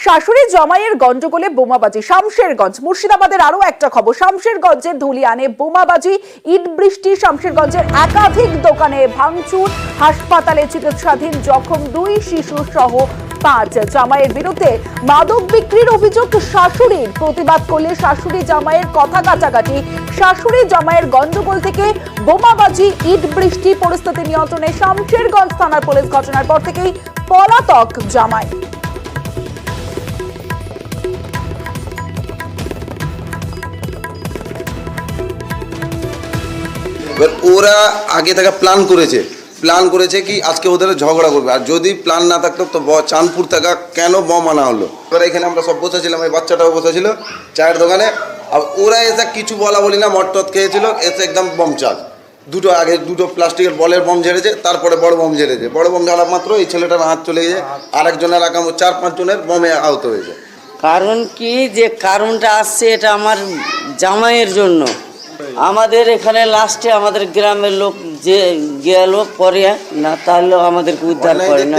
শাশুড়ি জামাইয়ের গন্ডগোলে বোমাবাজি শামশেরগঞ্জ। মুর্শিদাবাদের আরো একটা খবর, শামশেরগঞ্জের ধুলিয়ানে বোমাবাজি, ইট বৃষ্টি। শামশেরগঞ্জের একাধিক দোকানে ভাঙচুর, হাসপাতালে চিকিৎসাধীন জখম 2 শিশু সহ 5। জামাইয়ের বিরুদ্ধে মাদক বিক্রির অভিযোগ শাশুড়ির। প্রতিবাদ করলে শাশুড়ি জামাইয়ের কথা কাটাকাটি। শাশুড়ি জামাইয়ের গন্ডগোল থেকে বোমাবাজি, ইট বৃষ্টি। পরিস্থিতি নিয়ন্ত্রণে শামশেরগঞ্জ থানার পুলিশ। ঘটনার পর থেকেই পলাতক জামাই। ওরা আগে থেকে প্ল্যান করেছে কি আজকে ওদের ঝগড়া করবে, আর যদি প্ল্যান না থাকতো তো চাঁদপুর থেকে কেন বম আনা হলো। এবার এখানে আমরা সব বসেছিলাম, এই বাচ্চাটাও বসেছিল চায়ের দোকানে। আর ওরা এসে কিছু বলি না, মটটত খেয়েছিল, এসে একদম বম চার্জ। দুটো প্লাস্টিকের বলের বম ঝেড়েছে, তারপরে বড় বম ঝেড়েছে। বড় বম ঝাড়া মাত্র এই ছেলেটার হাত চলে গেছে, আরেকজনের আগাম 4-5 জনের বমে আহত হয়েছে। কারণ কি যে কারণটা আসছে এটা আমার জামাইয়ের জন্য। আমাদের এখানে লাস্টে আমাদের গ্রামের লোক যে গেল পরে না, তাহলে আমাদেরকে উদ্ধার করে না।